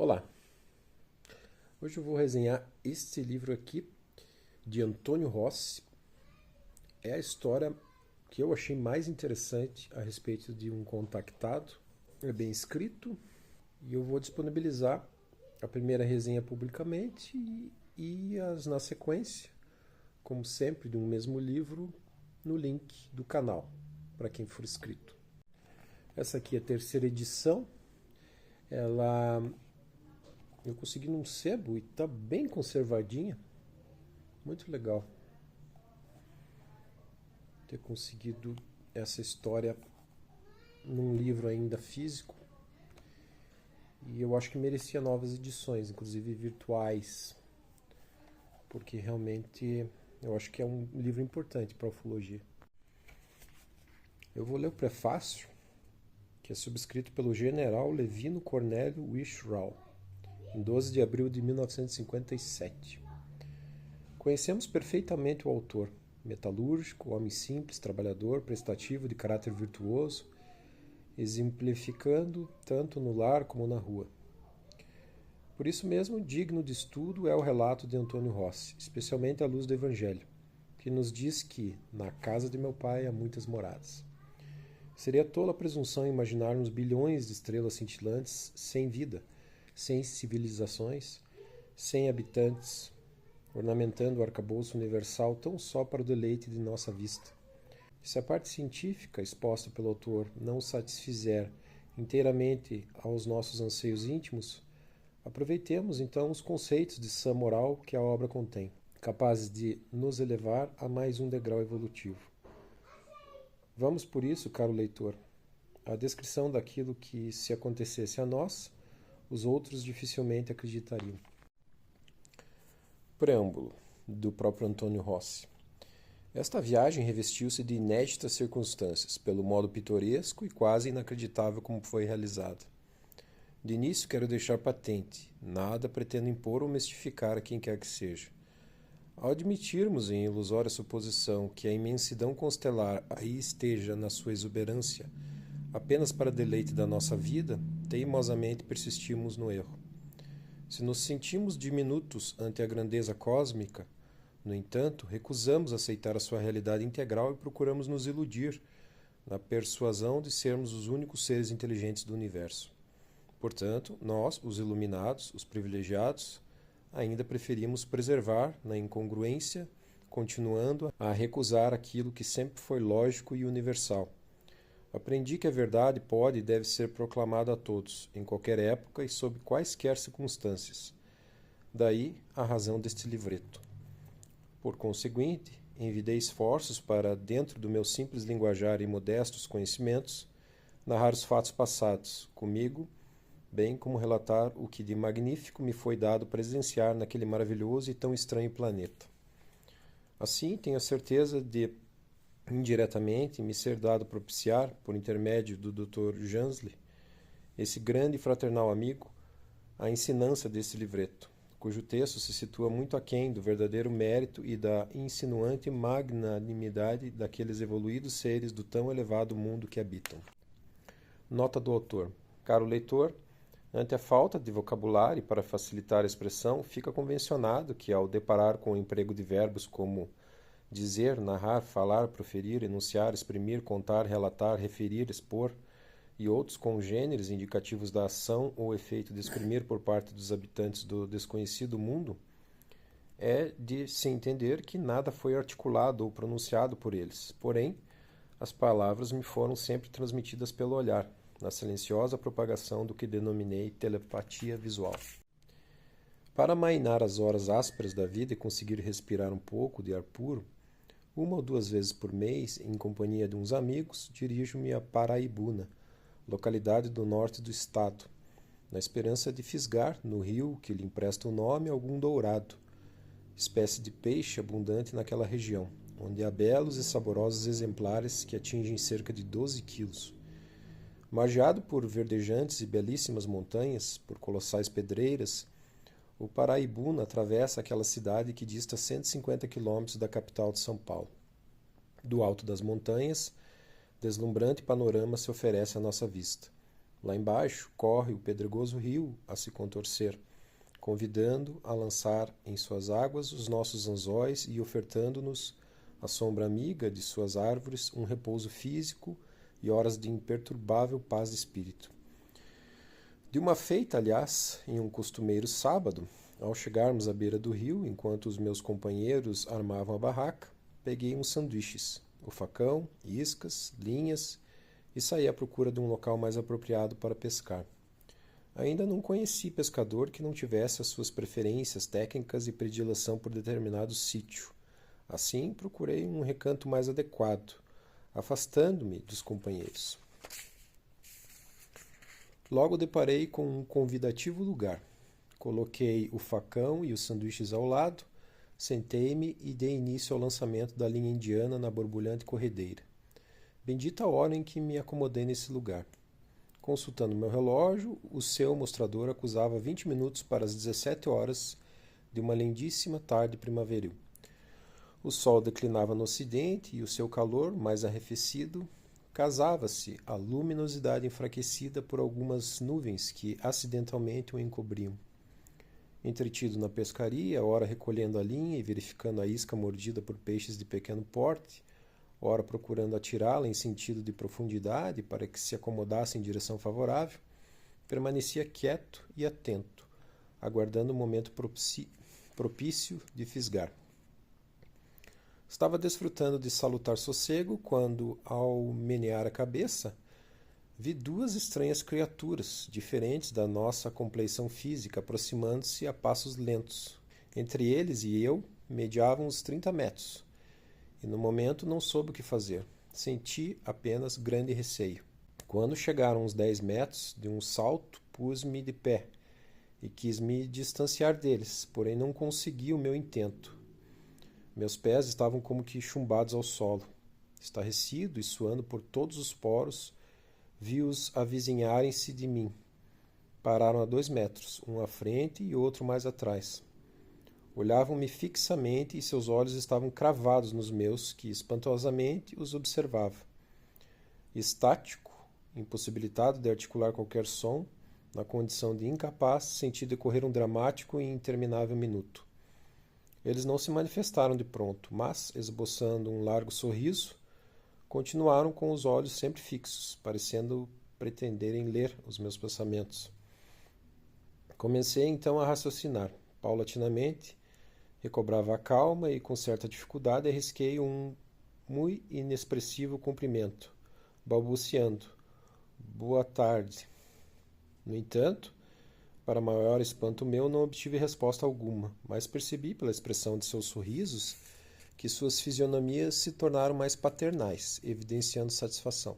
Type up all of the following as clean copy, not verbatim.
Olá, hoje eu vou resenhar este livro aqui de Antônio Rossi. É a história que eu achei mais interessante a respeito de um contactado. É bem escrito e eu vou disponibilizar a primeira resenha publicamente e as na sequência, como sempre, de um mesmo livro, no link do canal, para quem for inscrito. Essa aqui é a terceira edição. Eu consegui num sebo e está bem conservadinha. Muito legal ter conseguido essa história num livro ainda físico. E eu acho que merecia novas edições, inclusive virtuais, porque realmente eu acho que é um livro importante para a ufologia. Eu vou ler o prefácio, que é subscrito pelo general Levino Cornélio Wishrau, em 12 de abril de 1957. Conhecemos perfeitamente o autor, metalúrgico, homem simples, trabalhador, prestativo, de caráter virtuoso, exemplificando tanto no lar como na rua. Por isso mesmo, digno de estudo é o relato de Antônio Rossi, especialmente à luz do Evangelho, que nos diz que, na casa de meu pai há muitas moradas. Seria tola a presunção imaginarmos bilhões de estrelas cintilantes sem vida, sem civilizações, sem habitantes, ornamentando o arcabouço universal tão só para o deleite de nossa vista. Se a parte científica exposta pelo autor não satisfizer inteiramente aos nossos anseios íntimos, aproveitemos então os conceitos de sã moral que a obra contém, capazes de nos elevar a mais um degrau evolutivo. Vamos, por isso, caro leitor, à descrição daquilo que, se acontecesse a nós, os outros dificilmente acreditariam. Preâmbulo, do próprio Antônio Rossi. Esta viagem revestiu-se de inéditas circunstâncias, pelo modo pitoresco e quase inacreditável como foi realizada. De início quero deixar patente, nada pretendo impor ou mistificar a quem quer que seja. Ao admitirmos em ilusória suposição que a imensidão constelar aí esteja na sua exuberância, apenas para deleite da nossa vida, teimosamente persistimos no erro. Se nos sentimos diminutos ante a grandeza cósmica, no entanto, recusamos aceitar a sua realidade integral e procuramos nos iludir na persuasão de sermos os únicos seres inteligentes do universo. Portanto, nós, os iluminados, os privilegiados, ainda preferimos preservar na incongruência, continuando a recusar aquilo que sempre foi lógico e universal. Aprendi que a verdade pode e deve ser proclamada a todos, em qualquer época e sob quaisquer circunstâncias. Daí a razão deste livreto. Por conseguinte, envidei esforços para, dentro do meu simples linguajar e modestos conhecimentos, narrar os fatos passados, comigo, bem como relatar o que de magnífico me foi dado presenciar naquele maravilhoso e tão estranho planeta. Assim, tenho a certeza de, indiretamente, me ser dado propiciar, por intermédio do Dr. Jansley, esse grande e fraternal amigo, a ensinança desse livreto, cujo texto se situa muito aquém do verdadeiro mérito e da insinuante magnanimidade daqueles evoluídos seres do tão elevado mundo que habitam. Nota do autor. Caro leitor, ante a falta de vocabulário para facilitar a expressão, fica convencionado que, ao deparar com o emprego de verbos como dizer, narrar, falar, proferir, enunciar, exprimir, contar, relatar, referir, expor e outros congêneres indicativos da ação ou efeito de exprimir por parte dos habitantes do desconhecido mundo, é de se entender que nada foi articulado ou pronunciado por eles. Porém, as palavras me foram sempre transmitidas pelo olhar, na silenciosa propagação do que denominei telepatia visual. Para amainar as horas ásperas da vida e conseguir respirar um pouco de ar puro, uma ou duas vezes por mês, em companhia de uns amigos, dirijo-me a Paraibuna, localidade do norte do estado, na esperança de fisgar, no rio que lhe empresta o nome, algum dourado, espécie de peixe abundante naquela região, onde há belos e saborosos exemplares que atingem cerca de 12 quilos. Margeado por verdejantes e belíssimas montanhas, por colossais pedreiras, o Paraibuna atravessa aquela cidade que dista 150 quilômetros da capital de São Paulo. Do alto das montanhas, deslumbrante panorama se oferece à nossa vista. Lá embaixo corre o pedregoso rio a se contorcer, convidando a lançar em suas águas os nossos anzóis e ofertando-nos, à sombra amiga de suas árvores, um repouso físico e horas de imperturbável paz de espírito. De uma feita, aliás, em um costumeiro sábado, ao chegarmos à beira do rio, enquanto os meus companheiros armavam a barraca, peguei uns sanduíches, o facão, iscas, linhas e saí à procura de um local mais apropriado para pescar. Ainda não conheci pescador que não tivesse as suas preferências técnicas e predileção por determinado sítio. Assim, procurei um recanto mais adequado, afastando-me dos companheiros. Logo deparei com um convidativo lugar. Coloquei o facão e os sanduíches ao lado, sentei-me e dei início ao lançamento da linha indiana na borbulhante corredeira. Bendita a hora em que me acomodei nesse lugar. Consultando meu relógio, o seu mostrador acusava 20 minutos para as 17 horas de uma lindíssima tarde primaveril. O sol declinava no ocidente e o seu calor, mais arrefecido, casava-se à luminosidade enfraquecida por algumas nuvens que acidentalmente o encobriam. Entretido na pescaria, ora recolhendo a linha e verificando a isca mordida por peixes de pequeno porte, ora procurando atirá-la em sentido de profundidade para que se acomodasse em direção favorável, permanecia quieto e atento, aguardando o momento propício de fisgar. Estava desfrutando de salutar sossego quando, ao menear a cabeça, vi duas estranhas criaturas, diferentes da nossa compleição física, aproximando-se a passos lentos. Entre eles e eu mediavam uns 30 metros, e no momento não soube o que fazer. Senti apenas grande receio. Quando chegaram uns 10 metros, de um salto, pus-me de pé e quis me distanciar deles, porém não consegui o meu intento. Meus pés estavam como que chumbados ao solo. Estarrecido e suando por todos os poros, vi-os avizinharem-se de mim. Pararam a 2 metros, um à frente e outro mais atrás. Olhavam-me fixamente e seus olhos estavam cravados nos meus, que espantosamente os observava. Estático, impossibilitado de articular qualquer som, na condição de incapaz, senti decorrer um dramático e interminável minuto. Eles não se manifestaram de pronto, mas, esboçando um largo sorriso, continuaram com os olhos sempre fixos, parecendo pretenderem ler os meus pensamentos. Comecei então a raciocinar. Paulatinamente, recobrava a calma e, com certa dificuldade, arrisquei um muito inexpressivo cumprimento, balbuciando: "Boa tarde". No entanto, para maior espanto meu, não obtive resposta alguma, mas percebi pela expressão de seus sorrisos que suas fisionomias se tornaram mais paternais, evidenciando satisfação.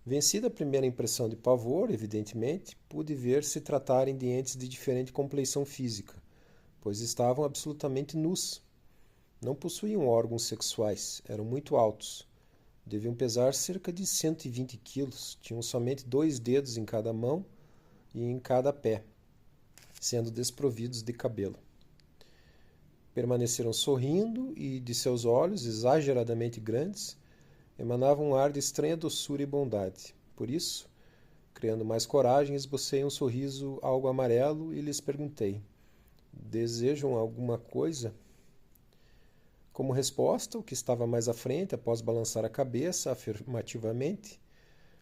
Vencida a primeira impressão de pavor, evidentemente, pude ver se tratarem de entes de diferente compleição física, pois estavam absolutamente nus. Não possuíam órgãos sexuais, eram muito altos. Deviam pesar cerca de 120 quilos, tinham somente 2 dedos em cada mão e em cada pé, sendo desprovidos de cabelo. Permaneceram sorrindo e de seus olhos, exageradamente grandes, emanava um ar de estranha doçura e bondade. Por isso, criando mais coragem, esbocei um sorriso algo amarelo e lhes perguntei: "Desejam alguma coisa?" Como resposta, o que estava mais à frente, após balançar a cabeça afirmativamente,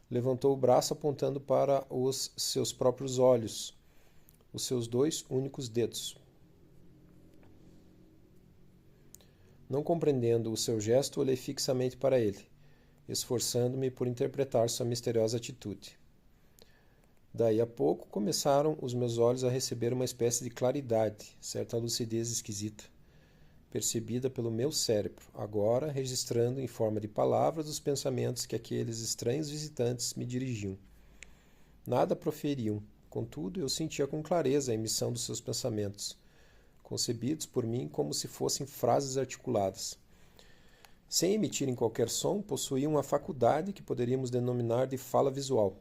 levantou o braço apontando para os seus próprios olhos, os seus 2 únicos dedos. Não compreendendo o seu gesto, olhei fixamente para ele, esforçando-me por interpretar sua misteriosa atitude. Daí a pouco começaram os meus olhos a receber uma espécie de claridade, certa lucidez esquisita, percebida pelo meu cérebro, agora registrando em forma de palavras os pensamentos que aqueles estranhos visitantes me dirigiam. Nada proferiam, contudo eu sentia com clareza a emissão dos seus pensamentos, concebidos por mim como se fossem frases articuladas. Sem emitirem qualquer som, possuíam a faculdade que poderíamos denominar de fala visual.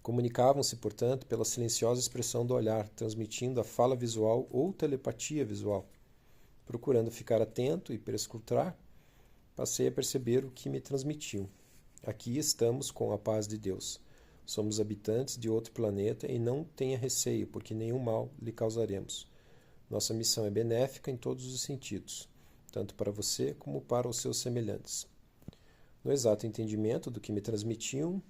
Comunicavam-se, portanto, pela silenciosa expressão do olhar, transmitindo a fala visual ou telepatia visual. Procurando ficar atento e perscrutar, passei a perceber o que me transmitiam. Aqui estamos com a paz de Deus. Somos habitantes de outro planeta e não tenha receio, porque nenhum mal lhe causaremos. Nossa missão é benéfica em todos os sentidos, tanto para você como para os seus semelhantes. No exato entendimento do que me transmitiam,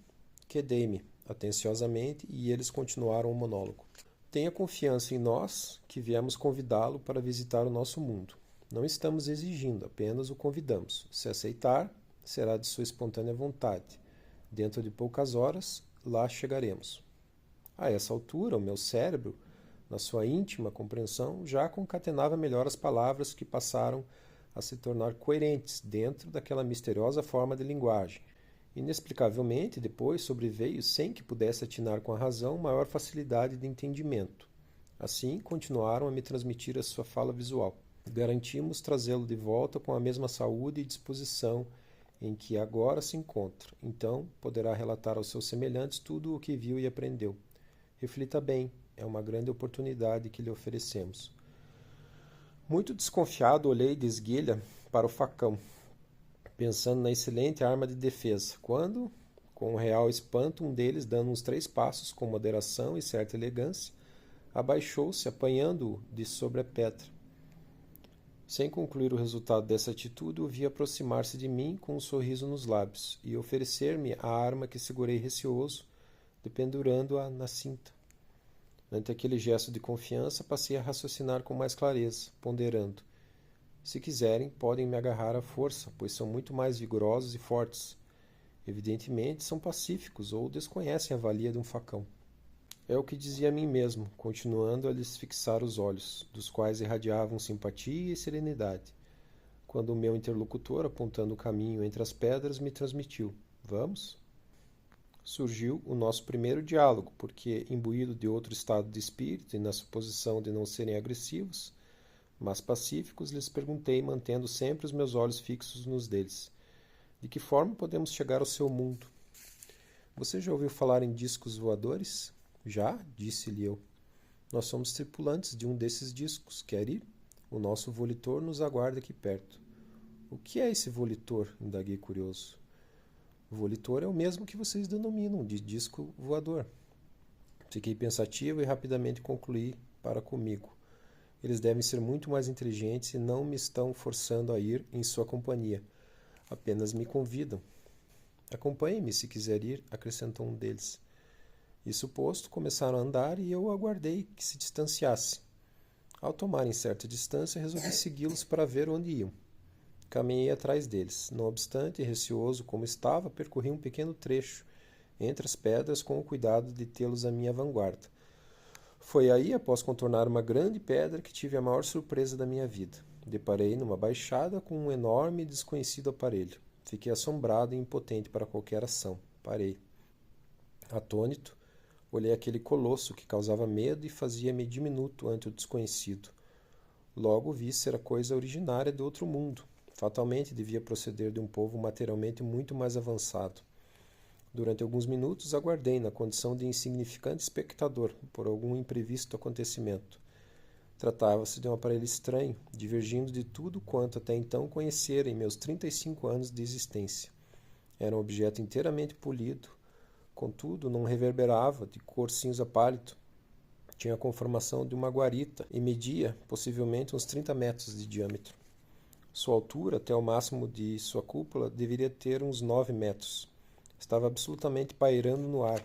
quedei-me atenciosamente e eles continuaram o monólogo. Tenha confiança em nós, que viemos convidá-lo para visitar o nosso mundo. Não estamos exigindo, apenas o convidamos. Se aceitar, será de sua espontânea vontade. Dentro de poucas horas, lá chegaremos. A essa altura, o meu cérebro, na sua íntima compreensão, já concatenava melhor as palavras que passaram a se tornar coerentes dentro daquela misteriosa forma de linguagem. Inexplicavelmente, depois sobreveio, sem que pudesse atinar com a razão, maior facilidade de entendimento. Assim, continuaram a me transmitir a sua fala visual. Garantimos trazê-lo de volta com a mesma saúde e disposição em que agora se encontra. Então, poderá relatar aos seus semelhantes tudo o que viu e aprendeu. Reflita bem, é uma grande oportunidade que lhe oferecemos. Muito desconfiado, olhei de esguelha para o facão, pensando na excelente arma de defesa, quando, com um real espanto, um deles, dando uns 3 passos com moderação e certa elegância, abaixou-se, apanhando-o de sobre a pedra. Sem concluir o resultado dessa atitude, o vi aproximar-se de mim com um sorriso nos lábios e oferecer-me a arma que segurei receoso, dependurando-a na cinta. Ante aquele gesto de confiança, passei a raciocinar com mais clareza, ponderando. Se quiserem, podem me agarrar à força, pois são muito mais vigorosos e fortes. Evidentemente, são pacíficos ou desconhecem a valia de um facão. É o que dizia a mim mesmo, continuando a lhes fixar os olhos, dos quais irradiavam simpatia e serenidade, quando o meu interlocutor, apontando o caminho entre as pedras, me transmitiu: Vamos? Surgiu o nosso primeiro diálogo, porque, imbuído de outro estado de espírito e na suposição de não serem agressivos, mas pacíficos, lhes perguntei, mantendo sempre os meus olhos fixos nos deles: De que forma podemos chegar ao seu mundo? Você já ouviu falar em discos voadores? Já, disse-lhe eu. Nós somos tripulantes de um desses discos. Quer ir? O nosso volitor nos aguarda aqui perto. O que é esse volitor? Indaguei curioso. O volitor é o mesmo que vocês denominam de disco voador. Fiquei pensativo e rapidamente concluí para comigo. Eles devem ser muito mais inteligentes e não me estão forçando a ir em sua companhia. Apenas me convidam. Acompanhe-me se quiser ir, acrescentou um deles. Isso posto, começaram a andar e eu aguardei que se distanciasse. Ao tomarem certa distância, resolvi segui-los para ver onde iam. Caminhei atrás deles. Não obstante, receoso como estava, percorri um pequeno trecho entre as pedras com o cuidado de tê-los à minha vanguarda. Foi aí, após contornar uma grande pedra, que tive a maior surpresa da minha vida. Deparei numa baixada com um enorme e desconhecido aparelho. Fiquei assombrado e impotente para qualquer ação. Parei. Atônito, olhei aquele colosso que causava medo e fazia-me diminuto ante o desconhecido. Logo vi ser a coisa originária de outro mundo. Fatalmente devia proceder de um povo materialmente muito mais avançado. Durante alguns minutos aguardei na condição de insignificante espectador por algum imprevisto acontecimento. Tratava-se de um aparelho estranho, divergindo de tudo quanto até então conhecera em meus 35 anos de existência. Era um objeto inteiramente polido, contudo não reverberava, de cor cinza pálido. Tinha a conformação de uma guarita e media, possivelmente, uns 30 metros de diâmetro. Sua altura, até o máximo de sua cúpula, deveria ter uns 9 metros. Estava absolutamente pairando no ar,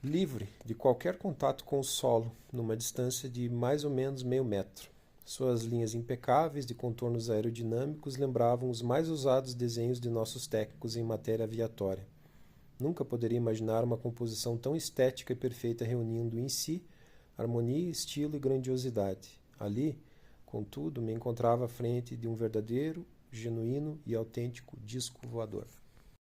livre de qualquer contato com o solo, numa distância de mais ou menos meio metro. Suas linhas impecáveis de contornos aerodinâmicos lembravam os mais ousados desenhos de nossos técnicos em matéria aviatória. Nunca poderia imaginar uma composição tão estética e perfeita reunindo em si harmonia, estilo e grandiosidade. Ali, contudo, me encontrava à frente de um verdadeiro, genuíno e autêntico disco voador.